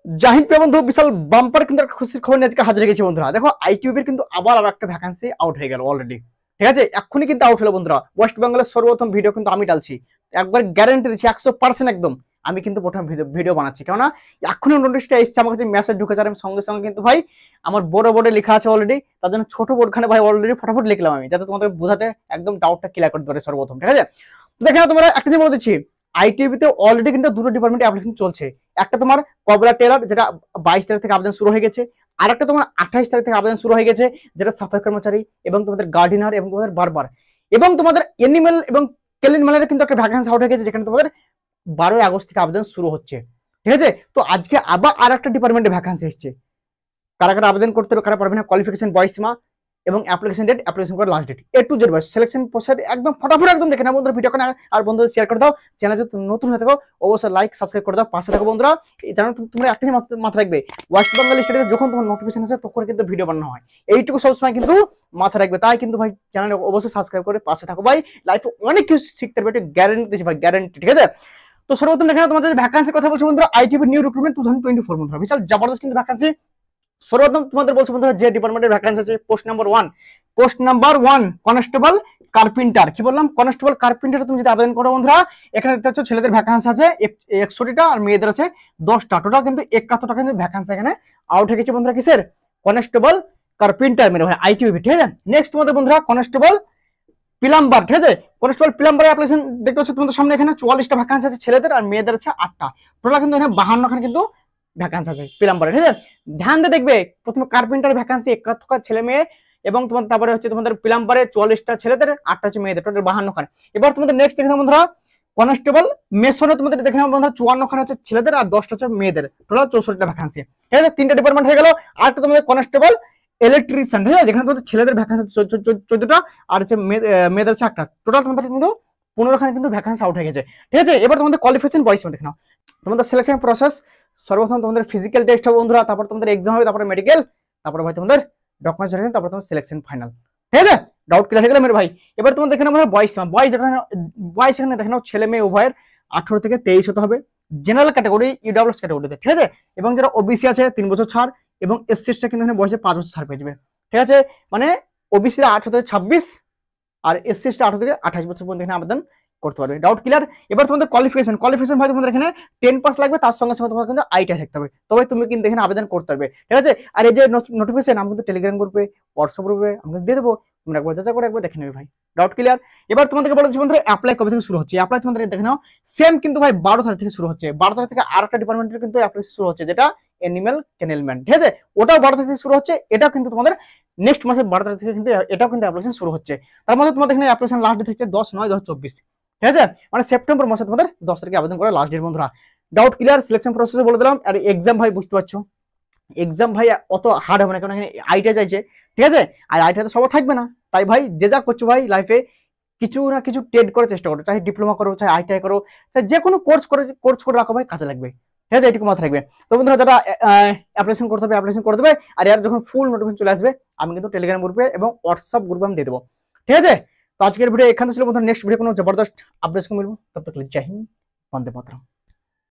জাহিদ প্রিয় বন্ধু, বিশাল বাম্পার কিন্তু একটা খুশির খবর নিয়ে আজকে হাজির গেছি বন্ধুরা। দেখো আইটিউবির কিন্তু আবার আর একটা ভ্যাকান্সি আউট হয়ে গেল অলরেডি। ঠিক আছে, এক্ষুনি কিন্তু আউট হলো বন্ধুরা। ওয়েস্ট বেঙ্গলের সর্বপ্রথম ভিডিও কিন্তু আমি ডালছি, একবার গ্যারান্টি দিচ্ছি 100% একদম। আমি কিন্তু প্রথম ভিডিও বানাচ্ছি, কেননা এখনই নোটিশটা এসছে আমার কাছে, মেসেজ ঢুকেছে। আমি সঙ্গে সঙ্গে কিন্তু ভাই আমার বড় বোর্ডে লেখা আছে অলরেডি, তার জন্য ছোট বোর্ডখানে ভাই অলরেডি ফটাফট লিখলাম আমি, যাতে তোমাদের বোঝাতে একদম ডাউটটা ক্লিয়ার করতে পারে সর্বপ্রথম। ঠিক আছে, তো দেখে তোমরা একটা জিনিস বলে দিচ্ছি, আইটিভিতে অলরেডি কিন্তু দুটো ডিপার্টমেন্টে অ্যাপ্লিকেশন চলছে। একটা তোমার কবরা টেলার, যেটা 22 তারিখ থেকে আবেদন শুরু হয়ে গেছে। আর একটা তোমার 28 তারিখ থেকে আবেদন শুরু হয়ে গেছে, যেটা সাফাই কর্মচারী এবং তোমাদের গার্ডিনার এবং তোমাদের বারবার এবং তোমাদের এনিমেল এবং কেলিন মেলের কিন্তু একটা ভ্যাকেন্সি আউট হয়ে গেছে, যেখানে তোমাদের 12 আগস্ট থেকে আবেদন শুরু হচ্ছে। ঠিক আছে, তো আজকে আবার আর একটা ডিপার্টমেন্টে ভ্যাকেন্সি এসছে। কারা কারা আবেদন করতে হবে, কারা পারবে না, কোয়ালিফিকেশন, বয়সীমা এবং অ্যাপ্লিকেশন ডেট, অ্যাপ্লিকেশন করার last date, A to Z ভাই সিলেকশন প্রসেস একদম ফটাফট একদম দেখে নাও বন্ধুরা। ভিডিও আর বন্ধুদের শেয়ার করে দাও। চ্যানেল যদি নতুন হয়ে থাকো অবশ্যই লাইক সাবস্ক্রাইব করে দাও, পাশে থাকো বন্ধুরা। এই জানো তোমরা একটা মাথা রাখবে, ওয়েস্ট বেঙ্গল স্টেটে যখন তোমার নোটিফিকেশন আসে তখন কিন্তু ভিডিও বানানো হয়, এইটুকু সবসময় কিন্তু মাথা রাখবে। তাই কিন্তু ভাই চ্যানেল অবশ্যই সাবস্ক্রাইব করে পাশে থাকো ভাই, লাইফে অনেক কিছু শিখতে পারবে, এটা গ্যারান্টি দিচ্ছি ভাই, গ্যারান্টি। ঠিক আছে, তো সর্বপ্রথম দেখে তোমাদের ভ্যাকান্সির কথা বলছো বন্ধুরা, আইটিভি নিউ রিক্রুটমেন্ট 2024 বন্ধুরা, বিশাল জবরদস্ত কিন্তু ভ্যাকান্সি। সর্বপ্রথম তোমাদের বলছো বন্ধুরা, যে ডিপার্টমেন্টের ভ্যাকেন্সি আছে পোস্ট নাম্বার 1 কনস্টেবল কার্পেন্টার। কি বললাম, কনস্টেবল কার্পেন্টার তুমি যদি আবেদন করো বন্ধুরা, এখানে দেখতে পাচ্ছ ছেলেদের ভ্যাকেন্সি আছে 61টা আর মেয়েদের আছে 10টা, টোটাল কিন্তু 71টা কিন্তু ভ্যাকেন্সি এখানে আউট হয়ে গেছে বন্ধুরা। কিসের? কনস্টেবল কার্পেন্টার মেরে ভাই, আইটিবি। ঠিক আছে, নেক্সট তোমাদের বন্ধুরা কনস্টেবল প্লাম্বার। ঠিক আছে, কনস্টেবল প্লাম্বার অ্যাপ্লিকেশন দেখতে পাচ্ছ তোমাদের সামনে, এখানে 44টা ভ্যাকেন্সি আছে ছেলেদের আর মেয়েদের আছে 8টা, টোটাল কিন্তু এখানে 52খানে কিন্তু ভ্যাকান্সি আছে প্লাম্বারে। ঠিক আছে, ধ্যান দিয়ে দেখবে, প্রথমে কার্পেন্টার ভ্যাকান্সি 71টা ছেলে মেয়ে এবং তোমার তারপরে হচ্ছে তোমাদের প্লাম্বারে 44টা ছেলেদের 8টা হচ্ছে মেয়েদের, টোটাল 52খানে। এবার তোমাদের নেক্সট দেখে নাও বন্ধুরা, কনস্টেবল মেসনে তোমাদের দেখে নাও বন্ধুরা, 54খানে হচ্ছে ছেলেদের আর 10টা হচ্ছে মেয়েদের, টোটাল 64টা ভ্যাকান্সি। ঠিক আছে, 3টা ডিপার্টমেন্ট হয়ে গেল। আর একটা তোমাদের কনস্টেবল ইলেকট্রিশিয়ান। ঠিক আছে, যেখানে তোমাদের ছেলেদের ভ্যাকান্সি 14টা আর হচ্ছে মেয়েদের হচ্ছে 8টা, টোটাল তোমাদের কিন্তু 15খানে কিন্তু ভ্যাকান্সি আউট হয়ে গেছে। ঠিক আছে, এবার তোমাদের কোয়ালিফিকেশন বয়স দেখে নাও। তোমাদের সিলেকশন প্রসেস, সর্বপ্রথম তোমাদের ফিজিক্যাল টেস্ট হবে বন্ধুরা, তারপর তোমাদের এক্সাম হবে, তারপরে মেডিকেল, তারপরে ভাই তোমাদের ডকুমেন্টস ভেরিফিকেশন, তারপর তোমাদের সিলেকশন ফাইনাল। ঠিক আছে, ডাউট ক্লিয়ার হয়ে গেল মেরে ভাই। এবার তোমাদের দেখে নাও বয়স, বয়স এখানে দেখে নাও ছেলে মেয়ে উভয়ের 18 থেকে 23 হতে হবে, জেনারেল ক্যাটাগরি ইডব্লিউএস ক্যাটাগরিতে। ঠিক আছে, এবং যারা ওবিসি আছে 3 বছর ছাড়, এবং এসসিটা কিন্তু এখানে বয়সে 5 বছর ছাড় পেয়ে যাবে। ঠিক আছে, মানে ওবিসিরা 18 থেকে 26 আর এসসিটা 18 থেকে 28 বছর পর্যন্ত এখানে আবেদন করতে পারবে। Doubt clear? এবার তোমাদের কোয়ালিফিকেশন ভাই তোমাদের এখানে 10 পাস লাগবে, তার সঙ্গে সঙ্গে তোমার কিন্তু আইটিআই থাকতে হবে, তবে তুমি কিন্তু এখানে আবেদন করতে পারবে। ঠিক আছে, আর এই যে নোটিফিকেশন আমি কিন্তু টেলিগ্রাম গ্রুপে, হোয়াটসঅ্যাপ গ্রুপে আমি দিয়ে দেবো, তোমরা একবার যাচাই করে একবার দেখে নেবে ভাই। Doubt clear? এবার তোমাদেরকে বলেছি বন্ধুরা, অ্যাপ্লাই কবে থেকে শুরু হচ্ছে। অ্যাপ্লাই তোমাদের দেখে নাও, সেম কিন্তু ভাই 12 তারিখ থেকে শুরু হচ্ছে। 12 তারিখ থেকে আর একটা ডিপার্টমেন্টের কিন্তু অ্যাপ্লাই শুরু হচ্ছে, যেটা অ্যানিমেল কেনেলমেন্ট। ঠিক আছে, ওটাও 12 তারিখ থেকে শুরু হচ্ছে, এটাও কিন্তু তোমাদের নেক্সট মাসের 12 তারিখ থেকে কিন্তু এটাও কিন্তু অ্যাপ্লিকেশন শুরু হচ্ছে। তার মধ্যে তোমাদের এখানে অ্যাপ্লিকেশন লাস্ট ডেট হচ্ছে 10/9/2024। ঠিক আছে, মানে সেপ্টেম্বর মাসে তোমাদের 10 তারিখে আবেদন করার লাস্ট ডেট বন্ধুরা। Doubt clear? সিলেকশন প্রসেসে বলে দিলাম। আর এক্সাম ভাই বুঝতে পারছো, এক্সাম ভাই অত হার্ড হবে না, কারণ এখানে আইটিআই চাইছে। ঠিক আছে, আর আইটিআই তো সবার থাকবে না, তাই ভাই যে যা করছো ভাই লাইফে কিছু না কিছু ট্রেড করার চেষ্টা করো, চাই ডিপ্লোমা করো, চাই আইটিআই করো, চাই যে কোনো কোর্স করে রাখো ভাই, কাজে লাগবে। ঠিক আছে, এটুকু মাথায় রাখবে। তো বন্ধুরা যারা অ্যাপ্লিকেশন করতে হবে অ্যাপ্লিকেশন করে দেবে, আর এর যখন ফুল নোটিফিকেশন চলে আসবে আমি কিন্তু টেলিগ্রাম গ্রুপে এবং হোয়াটসঅ্যাপ গ্রুপে আমি দিয়ে দেবো। ঠিক আছে, তো আজকের ভিডিও এখানে ছিল বন্ধুরা, নেক্সট ভিডিও কোনো জবরদস্ত আপডেট মিলবো, তব তক জয় হিন্দ, বন্দে মাতরম।